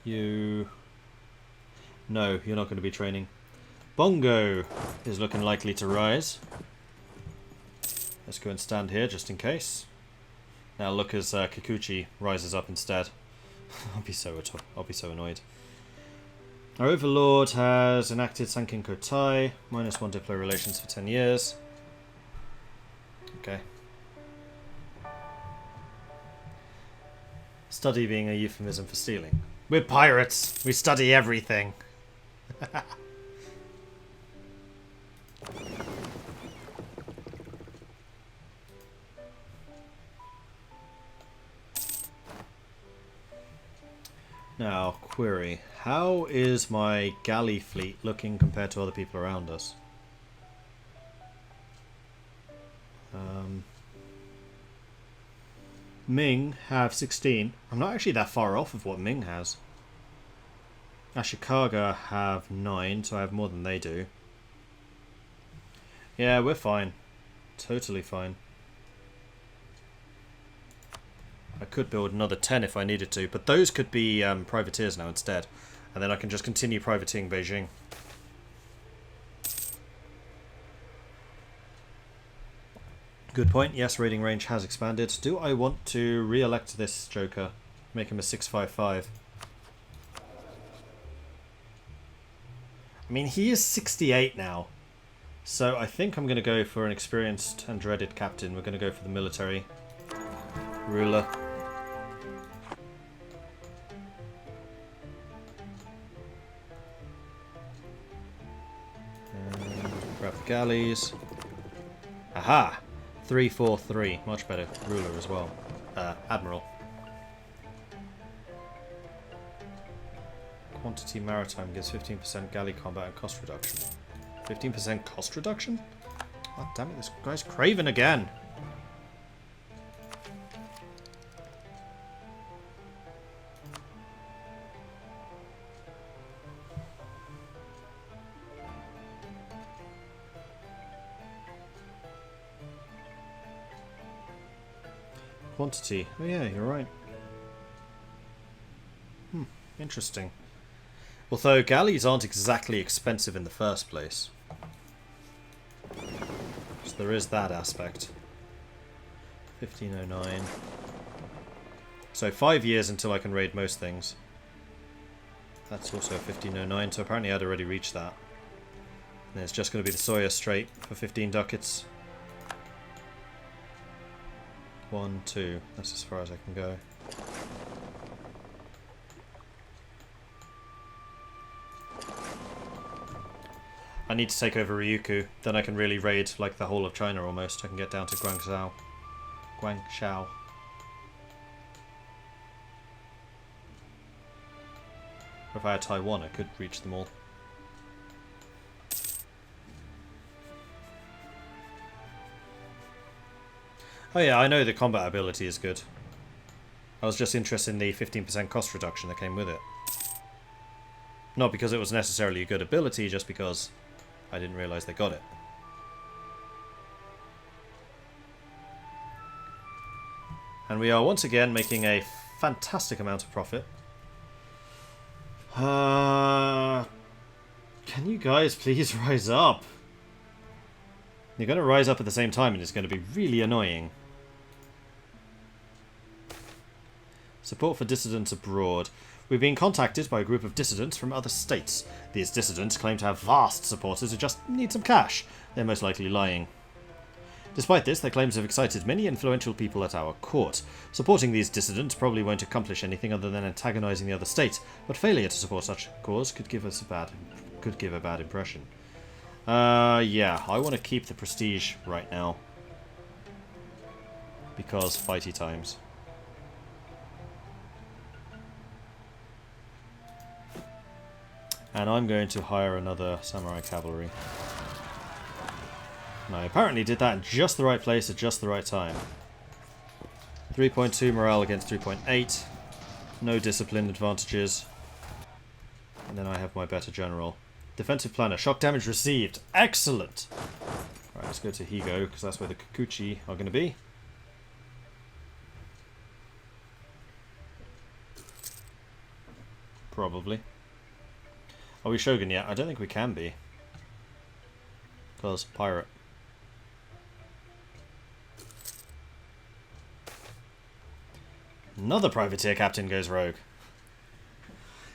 You... No, you're not going to be training. Bongo is looking likely to rise. Let's go and stand here just in case. Now look as Kikuchi rises up instead. I'll be so annoyed. Our Overlord has enacted Sankin Kotai, -1 diplo relations for 10 years. Okay. Study being a euphemism for stealing. We're pirates! We study everything! Now, query. How is my galley fleet looking compared to other people around us? Ming have 16. I'm not actually that far off of what Ming has. Ashikaga have 9, so I have more than they do. Yeah, we're fine. Totally fine. I could build another 10 if I needed to, but those could be privateers now instead. And then I can just continue privateering Beijing. Good point. Yes, raiding range has expanded. Do I want to re-elect this Joker? Make him a 655. I mean, he is 68 now. So I think I'm going to go for an experienced and dreaded captain. We're going to go for the military ruler. Grab the galleys. Aha! 343. Much better. Ruler as well. Admiral. Quantity maritime gives 15% galley combat and cost reduction. 15% cost reduction? God damn it, this guy's craven again! Quantity. Oh yeah, you're right. Interesting. Although galleys aren't exactly expensive in the first place. So there is that aspect. 1509. So 5 years until I can raid most things. That's also 1509, so apparently I'd already reached that. And it's just going to be the Sawyer Strait for 15 ducats. 1, 2. That's as far as I can go. I need to take over Ryukyu, then I can really raid like the whole of China almost. I can get down to Guangzhou. Guangzhou. Or if I had Taiwan, I could reach them all. Oh yeah, I know the combat ability is good. I was just interested in the 15% cost reduction that came with it. Not because it was necessarily a good ability, just because I didn't realise they got it. And we are once again making a fantastic amount of profit. Can you guys please rise up? You're going to rise up at the same time and it's going to be really annoying. Support for dissidents abroad. We've been contacted by a group of dissidents from other states. These dissidents claim to have vast supporters who just need some cash. They're most likely lying. Despite this, their claims have excited many influential people at our court. Supporting these dissidents probably won't accomplish anything other than antagonizing the other state, but failure to support such a cause could give a bad impression. Yeah, I want to keep the prestige right now. Because fighty times. And I'm going to hire another samurai cavalry. And I apparently did that in just the right place at just the right time. 3.2 morale against 3.8. No discipline advantages. And then I have my better general. Defensive planner. Shock damage received. Excellent! Alright, let's go to Higo, because that's where the Kikuchi are going to be. Probably. Are we Shogun yet? I don't think we can be. Because pirate. Another privateer captain goes rogue.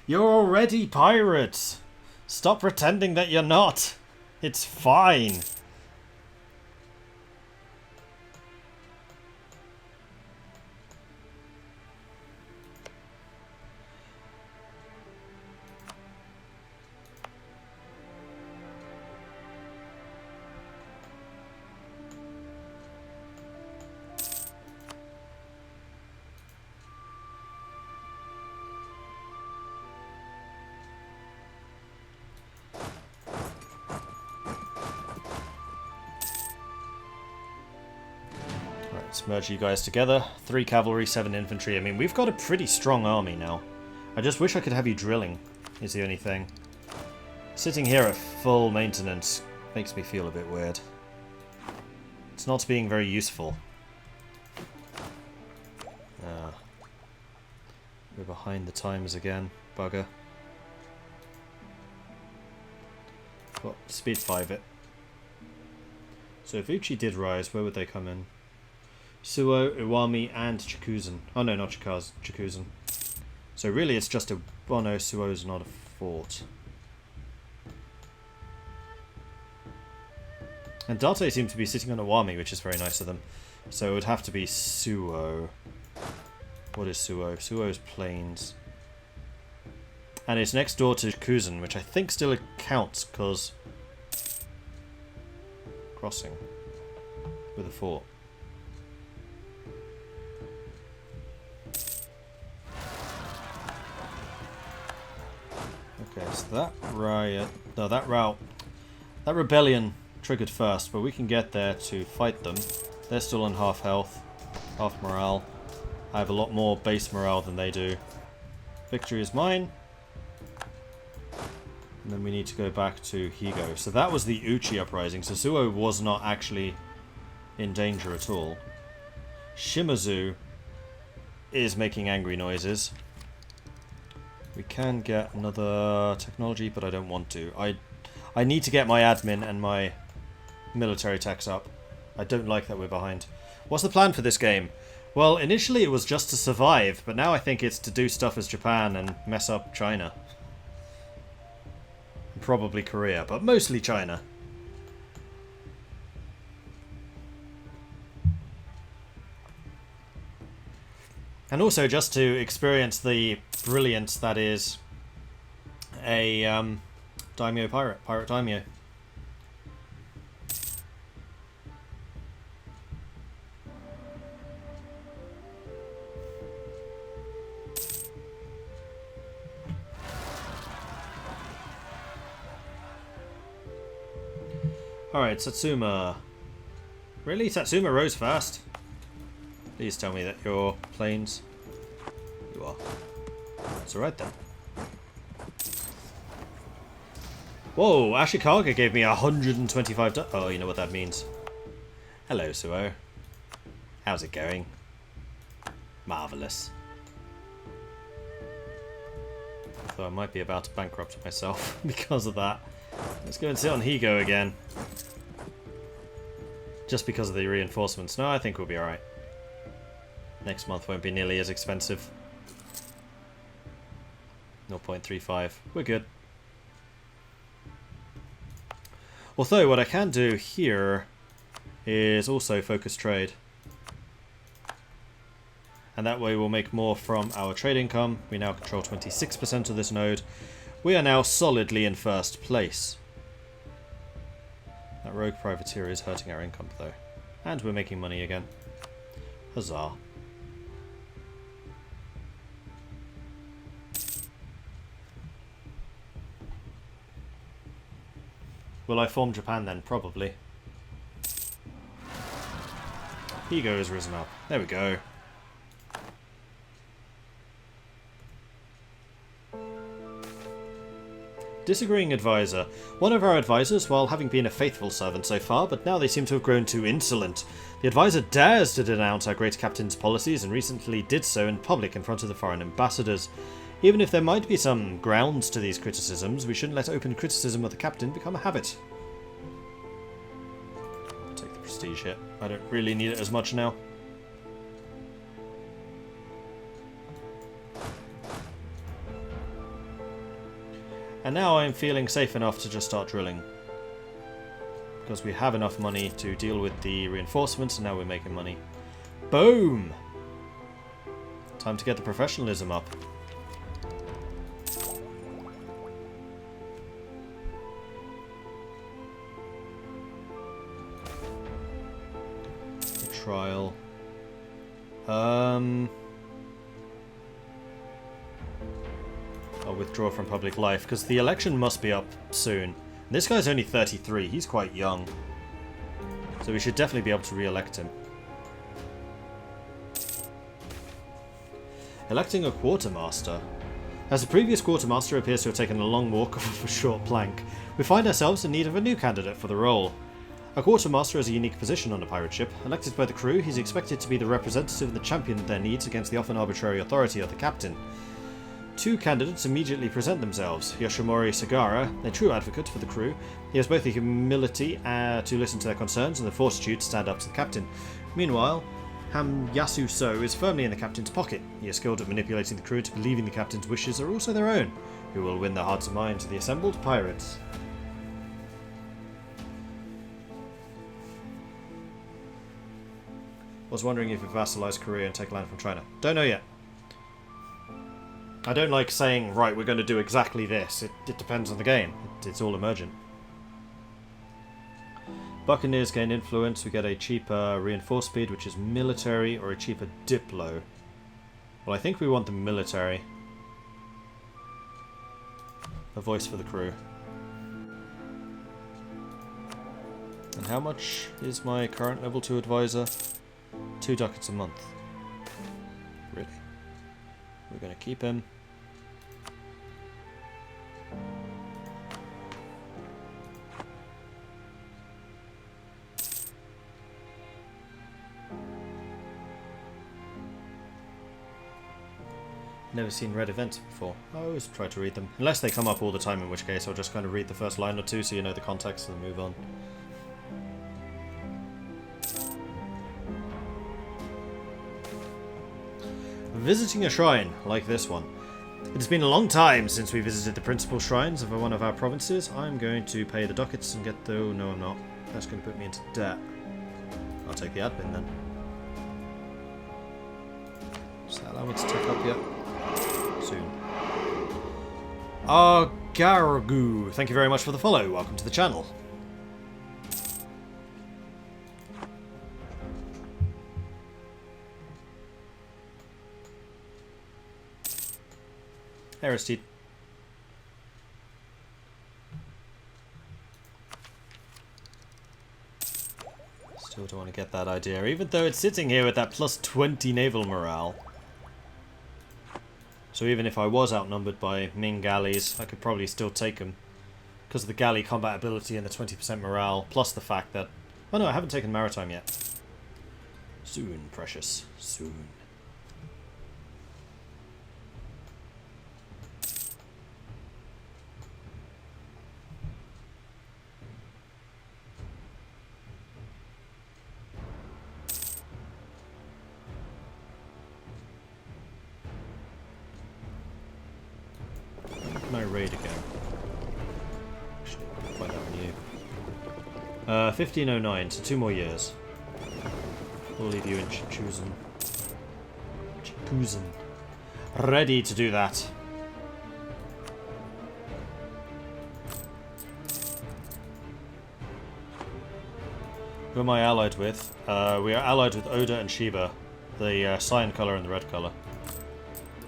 You're already pirates! Stop pretending that you're not! It's fine! Let's merge you guys together. 3 cavalry, 7 infantry. I mean, we've got a pretty strong army now. I just wish I could have you drilling, is the only thing. Sitting here at full maintenance makes me feel a bit weird. It's not being very useful. We're behind the times again. Bugger. Well, speed 5 it. So if Uchi did rise, where would they come in? Suo, Iwami, and Chikuzen. Oh no, not Chikuzen. So really it's just a... Oh no, Suo's not a fort. And Date seems to be sitting on Iwami, which is very nice of them. So it would have to be Suo. What is Suo? Suo's plains. And it's next door to Chikuzen, which I think still counts, because... Crossing. With a fort. Okay, so that riot... No, that route... That rebellion triggered first, but we can get there to fight them. They're still on half health, half morale. I have a lot more base morale than they do. Victory is mine. And then we need to go back to Higo. So that was the Uchi uprising. So Suo was not actually in danger at all. Shimazu is making angry noises. We can get another technology, but I don't want to. I need to get my admin and my military techs up. I don't like that we're behind. What's the plan for this game? Well, initially it was just to survive, but now I think it's to do stuff as Japan and mess up China. Probably Korea, but mostly China. And also just to experience the brilliance that is a Daimyo Pirate Daimyo. Alright, Satsuma. Really? Satsuma rose fast? Please tell me that you're planes. You are. It's alright then. Whoa, Ashikaga gave me 125 Oh, you know what that means. Hello, Suo. How's it going? Marvellous. Though I might be about to bankrupt myself because of that. Let's go and sit on Higo again. Just because of the reinforcements. No, I think we'll be alright. Next month won't be nearly as expensive. 0.35. We're good. Although what I can do here is also focus trade. And that way we'll make more from our trade income. We now control 26% of this node. We are now solidly in first place. That rogue privateer is hurting our income though. And we're making money again. Huzzah. Will I form Japan then? Probably. Higo has risen up. There we go. Disagreeing advisor. One of our advisors, while having been a faithful servant so far, but now they seem to have grown too insolent. The advisor dares to denounce our great captain's policies and recently did so in public in front of the foreign ambassadors. Even if there might be some grounds to these criticisms, we shouldn't let open criticism of the captain become a habit. I'll take the prestige hit. I don't really need it as much now. And now I'm feeling safe enough to just start drilling. Because we have enough money to deal with the reinforcements, and now we're making money. Boom! Time to get the professionalism up. The trial. I'll withdraw from public life, because the election must be up soon. And this guy's only 33, he's quite young. So we should definitely be able to re-elect him. Electing a quartermaster. As the previous quartermaster appears to have taken a long walk off of a short plank, we find ourselves in need of a new candidate for the role. A quartermaster has a unique position on a pirate ship. Elected by the crew, he's expected to be the representative and the champion of their needs against the often arbitrary authority of the captain. Two candidates immediately present themselves. Yoshimori Sagara, a true advocate for the crew. He has both the humility to listen to their concerns and the fortitude to stand up to the captain. Meanwhile, Hamyasu So is firmly in the captain's pocket. He is skilled at manipulating the crew to believing the captain's wishes are also their own, who will win the hearts and minds of the assembled pirates. Was wondering if you vassalize Korea and take land from China. Don't know yet. I don't like saying, right, we're going to do exactly this. It depends on the game. It's all emergent. Buccaneers gain influence. We get a cheaper reinforced speed, which is military, or a cheaper diplo. Well, I think we want the military. A voice for the crew. And how much is my current level 2 advisor? 2 ducats a month. Really? We're going to keep him. Never seen red events before. I always try to read them. Unless they come up all the time, in which case I'll just kind of read the first line or two so you know the context and then move on. Visiting a shrine, like this one. It has been a long time since we visited the principal shrines of one of our provinces. I'm going to pay the ducats and get the... Oh, no, I'm not. That's going to put me into debt. I'll take the admin then. Does that allow me to take up yet? Soon. Gargu, thank you very much for the follow. Welcome to the channel. Aristide. Still don't want to get that idea, even though it's sitting here with that plus 20 naval morale. So even if I was outnumbered by Ming galleys, I could probably still take them. Because of the galley combat ability and the 20% morale, plus the fact that... Oh no, I haven't taken maritime yet. Soon, precious. Soon. Can I raid again? Actually, I'll find out on you. 1509, so 2 more years. We'll leave you in Chipuzen. Ready to do that. Who am I allied with? We are allied with Oda and Shiba, the cyan colour and the red colour.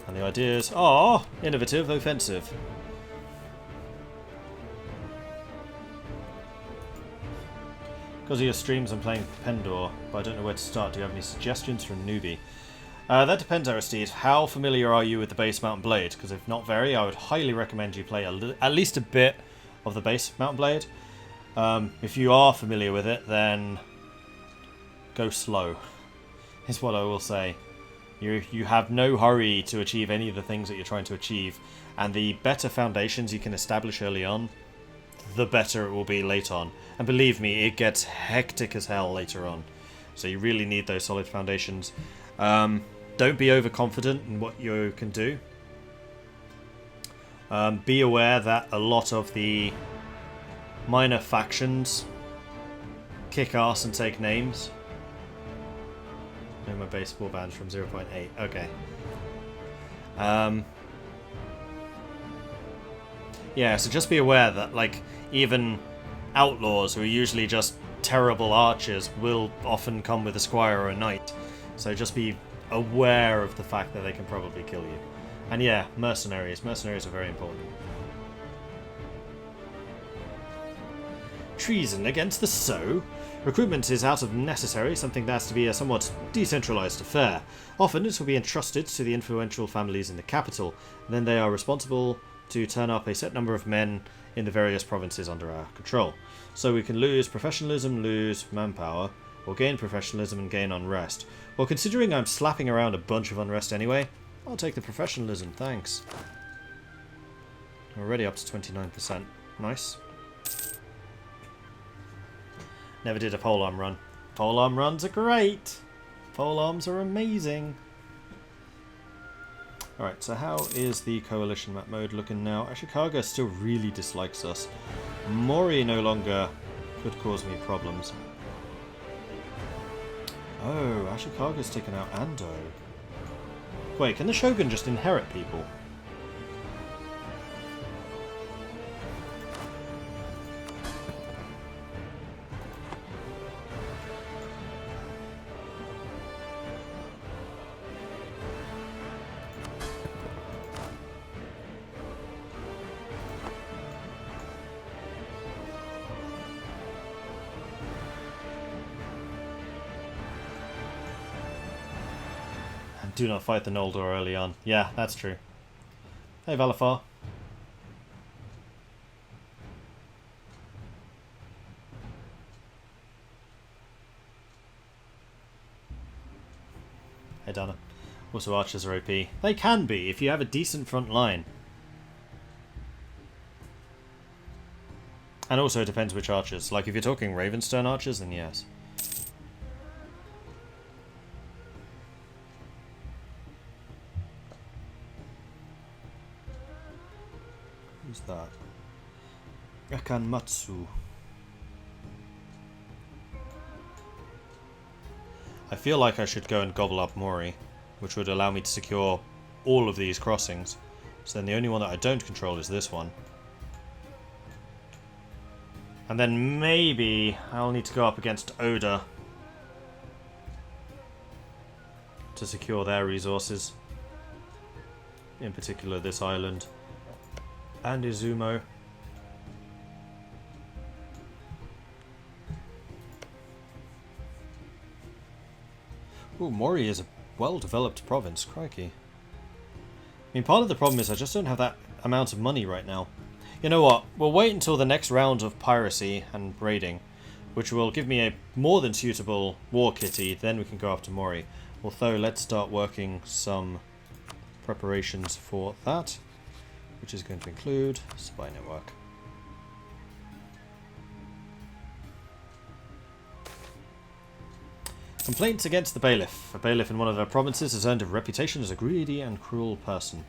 And the ideas are innovative, offensive. Because of your streams, I'm playing Pendor, but I don't know where to start. Do you have any suggestions for a newbie? That depends, Aristide. How familiar are you with the base Mountain Blade? Because if not very, I would highly recommend you play at least a bit of the base Mountain Blade. If you are familiar with it, then go slow, is what I will say. You have no hurry to achieve any of the things that you're trying to achieve, and the better foundations you can establish early on, the better it will be later on. And believe me, it gets hectic as hell later on. So you really need those solid foundations. Don't be overconfident in what you can do. Be aware that a lot of the minor factions kick ass and take names. No, my baseball band's from 0.8. Okay. Yeah, so just be aware that, like, even outlaws who are usually just terrible archers will often come with a squire or a knight. So just be aware of the fact that they can probably kill you. And yeah, mercenaries. Mercenaries are very important. Treason against the Sceau. Recruitment is out of necessary, something that has to be a somewhat decentralised affair. Often it will be entrusted to the influential families in the capital, and then they are responsible to turn up a set number of men in the various provinces under our control. So we can lose professionalism, lose manpower, or gain professionalism and gain unrest. Well, considering I'm slapping around a bunch of unrest anyway, I'll take the professionalism, thanks. We're already up to 29%. Nice. Never did a polearm run. Polearm runs are great! Polearms are amazing! Alright, so how is the coalition map mode looking now? Ashikaga still really dislikes us. Mori no longer could cause me problems. Oh, Ashikaga's taken out Ando. Wait, can the Shogun just inherit people? Do not fight the Noldor early on. Yeah, that's true. Hey, Valafar. Hey, Dana. Also, archers are OP. They can be, if you have a decent front line. And also, it depends which archers. Like, if you're talking Ravenstone archers, then yes. Who's that? Akanmatsu. I feel like I should go and gobble up Mori, which would allow me to secure all of these crossings. So then the only one that I don't control is this one. And then maybe I'll need to go up against Oda to secure their resources. In particular this island. And Izumo. Ooh, Mori is a well-developed province, crikey. I mean, part of the problem is I just don't have that amount of money right now. You know what, we'll wait until the next round of piracy and raiding, which will give me a more than suitable war kitty, then we can go after Mori. Although, let's start working some preparations for that, which is going to include spy network. Complaints against the bailiff. A bailiff in one of their provinces has earned a reputation as a greedy and cruel person.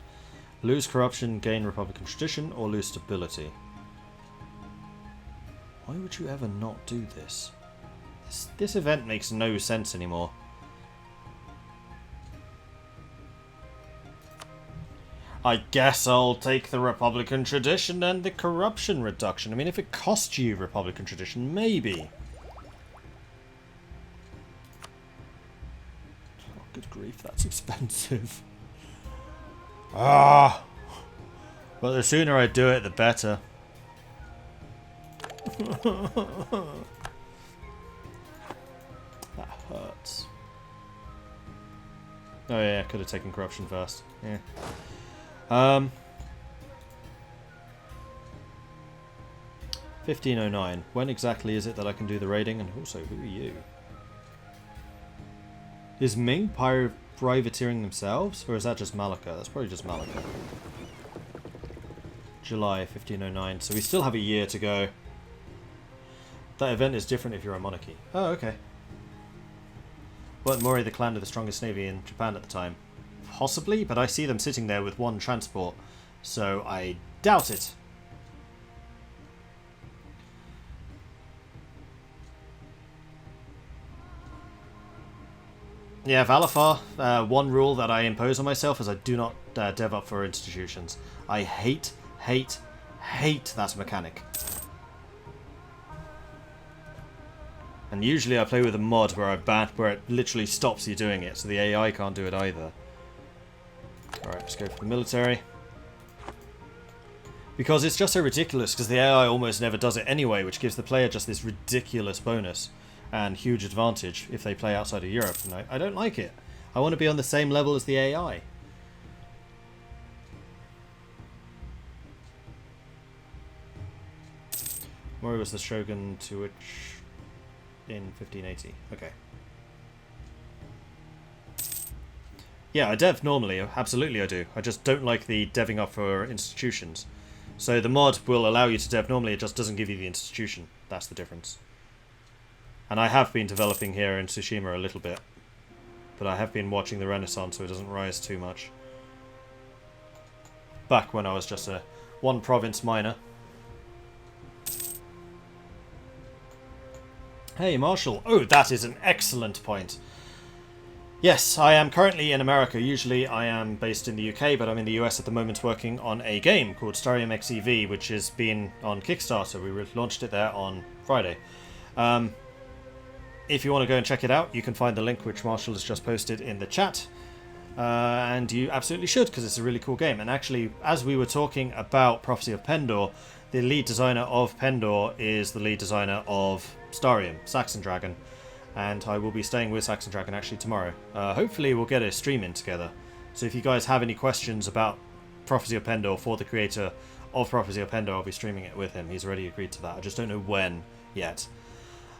Lose corruption, gain republican tradition, or lose stability. Why would you ever not do this? This event makes no sense anymore. I guess I'll take the republican tradition and the corruption reduction. I mean, if it costs you republican tradition, maybe. Oh, good grief, that's expensive. Ah! But the sooner I do it, the better. That hurts. Oh yeah, I could have taken corruption first. Yeah. 1509. When exactly is it that I can do the raiding? And also, who are you? Is Ming privateering themselves? Or is that just Malacca? That's probably just Malacca. July 1509. So we still have a year to go. That event is different if you're a monarchy. Oh, okay. Weren't Mori the clan with the strongest navy in Japan at the time? Possibly, but I see them sitting there with one transport, so I doubt it. Yeah, Valafar, one rule that I impose on myself is I do not dev up for institutions. I hate that mechanic. And usually I play with a mod where where it literally stops you doing it, so the AI can't do it either. Alright, let's go for the military. Because it's just so ridiculous, because the AI almost never does it anyway, which gives the player just this ridiculous bonus and huge advantage if they play outside of Europe. And I don't like it. I want to be on the same level as the AI. Mori was the shogun to which... in 1580. Okay. Yeah, I dev normally. Absolutely I do. I just don't like the deving up for institutions. So the mod will allow you to dev normally, it just doesn't give you the institution. That's the difference. And I have been developing here in Tsushima a little bit. But I have been watching the Renaissance so it doesn't rise too much. Back when I was just a one province miner. Hey, Marshall. Oh, that is an excellent point. Yes, I am currently in America. Usually I am based in the UK, but I'm in the US at the moment working on a game called Starium XEV, which has been on Kickstarter. We launched it there on Friday. If you want to go and check it out, you can find the link which Marshall has just posted in the chat. And you absolutely should, because it's a really cool game. And actually, as we were talking about Prophecy of Pendor, the lead designer of Pendor is the lead designer of Starium, Saxon Dragon. And I will be staying with Saxon Dragon actually tomorrow. Hopefully we'll get a stream in together. So if you guys have any questions about Prophecy of Pendor for the creator of Prophecy of Pendor, I'll be streaming it with him. He's already agreed to that. I just don't know when yet.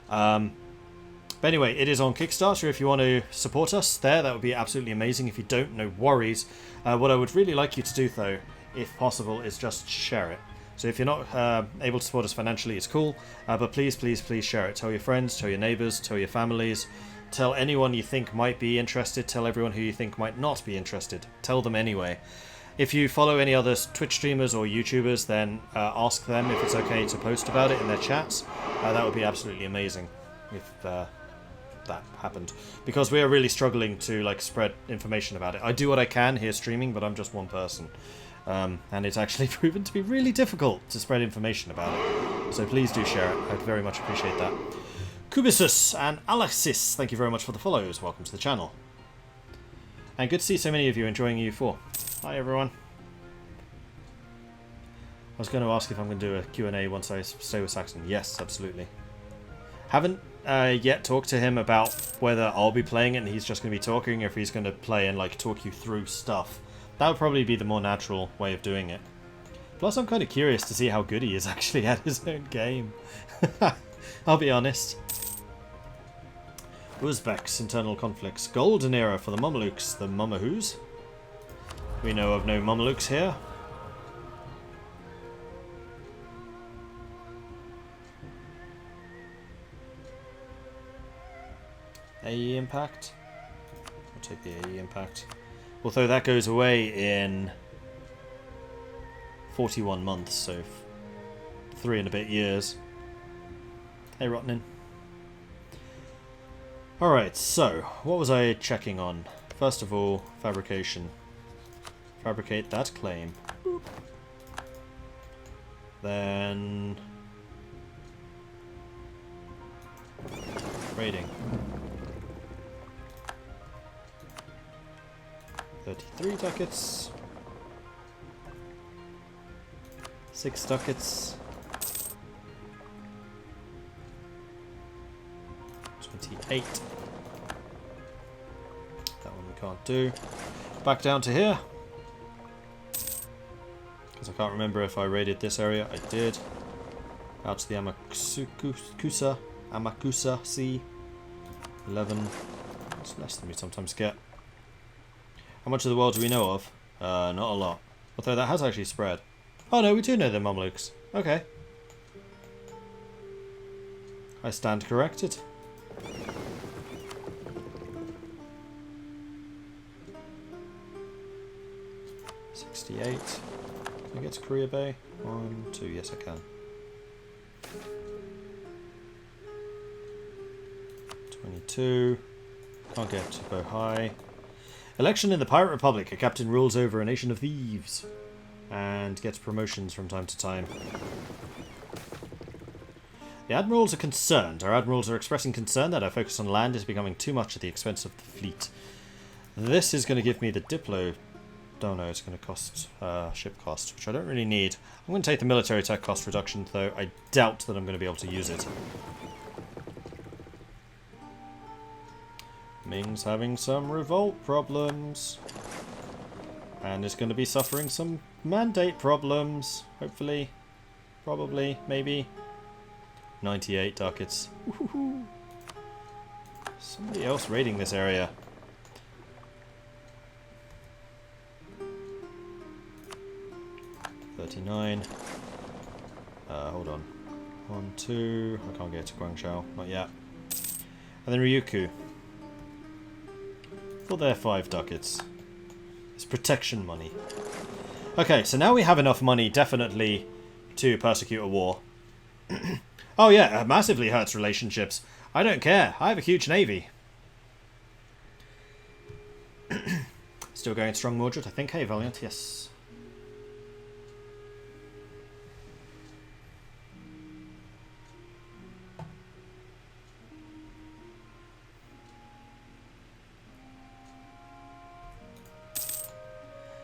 But anyway, it is on Kickstarter. If you want to support us there, that would be absolutely amazing. If you don't, no worries. What I would really like you to do, though, if possible, is just share it. So if you're not able to support us financially, it's cool. But please, please, please share it. Tell your friends, tell your neighbours, tell your families. Tell anyone you think might be interested. Tell everyone who you think might not be interested. Tell them anyway. If you follow any other Twitch streamers or YouTubers, then ask them if it's okay to post about it in their chats. That would be absolutely amazing if that happened, because we are really struggling to spread information about it. I do what I can here streaming, but I'm just one person, and it's actually proven to be really difficult to spread information about it. So please do share it. I'd very much appreciate that. Kubisus and Alexis, thank you very much for the follows. Welcome to the channel, and good to see so many of you enjoying EU4. Hi everyone. I was going to ask if I'm going to do a Q&A once I stay with Saxon. Yes, absolutely. Haven't yet talked to him about whether I'll be playing it and he's just going to be talking, or if he's going to play and talk you through stuff. That would probably be the more natural way of doing it. Plus I'm kind of curious to see how good he is actually at his own game. I'll be honest. Uzbeks, internal conflicts. Golden era for the Mamelukes. The Mamahus? We know of no Mamelukes here. AE impact. I'll take the AE impact. Although that goes away in 41 months, so 3 and a bit years. Hey, Rotnin. Alright, so, what was I checking on? First of all, fabrication. Fabricate that claim. Boop. Then... raiding. 33 ducats. 6 ducats. 28. That one we can't do. Back down to here. Because I can't remember if I raided this area. I did. Out to the Amakusa Sea. 11. It's less than we sometimes get. How much of the world do we know of? Not a lot. Although that has actually spread. Oh no, we do know the Mamluks. Okay. I stand corrected. $68. Can I get to Korea Bay? 1, 2, yes I can. 22. Can't get to Bohai. Election in the Pirate Republic. A captain rules over a nation of thieves. And gets promotions from time to time. The admirals are concerned. Our admirals are expressing concern that our focus on land is becoming too much at the expense of the fleet. This is going to give me the Diplo... Oh no, it's going to cost ship cost, which I don't really need. I'm going to take the military tech cost reduction, though I doubt that I'm going to be able to use it. Ming's having some revolt problems. And is going to be suffering some mandate problems. Hopefully. Probably. Maybe. 98 ducats. Woohoo! Somebody else raiding this area. $39. Hold on. 1, 2. I can't get to Guangzhou. Not yet. And then Ryukyu. For their 5 ducats. It's protection money. Okay, so now we have enough money, definitely, to persecute a war. Oh yeah, it massively hurts relationships. I don't care. I have a huge navy. Still going strong, Mordred, I think. Hey, Valiant, yes.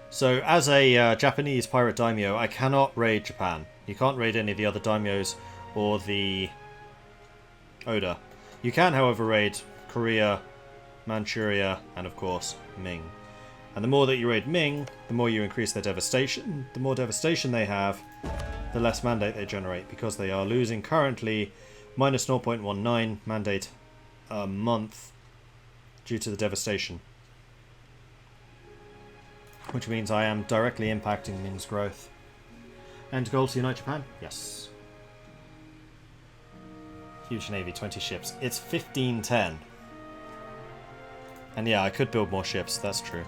So, as a Japanese Pirate Daimyo, I cannot raid Japan. You can't raid any of the other Daimyos or the Oda. You can, however, raid Korea, Manchuria, and of course, Ming. And the more that you raid Ming, the more you increase their devastation. The more devastation they have, the less mandate they generate, because they are losing currently minus 0.19 mandate a month due to the devastation. Which means I am directly impacting Ming's growth. And goal to unite Japan? Yes. Huge navy, 20 ships. It's 1510. And yeah, I could build more ships, that's true.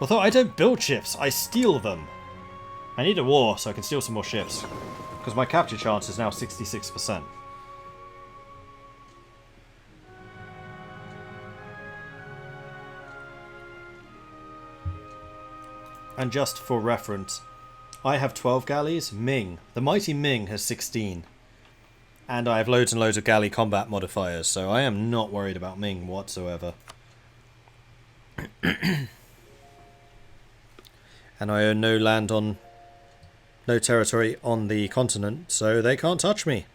Although I don't build ships, I steal them. I need a war so I can steal some more ships. Because my capture chance is now 66%. And just for reference, I have 12 galleys. Ming, the mighty Ming, has 16. And I have loads and loads of galley combat modifiers, so I am not worried about Ming whatsoever. And I own no territory on the continent, so they can't touch me.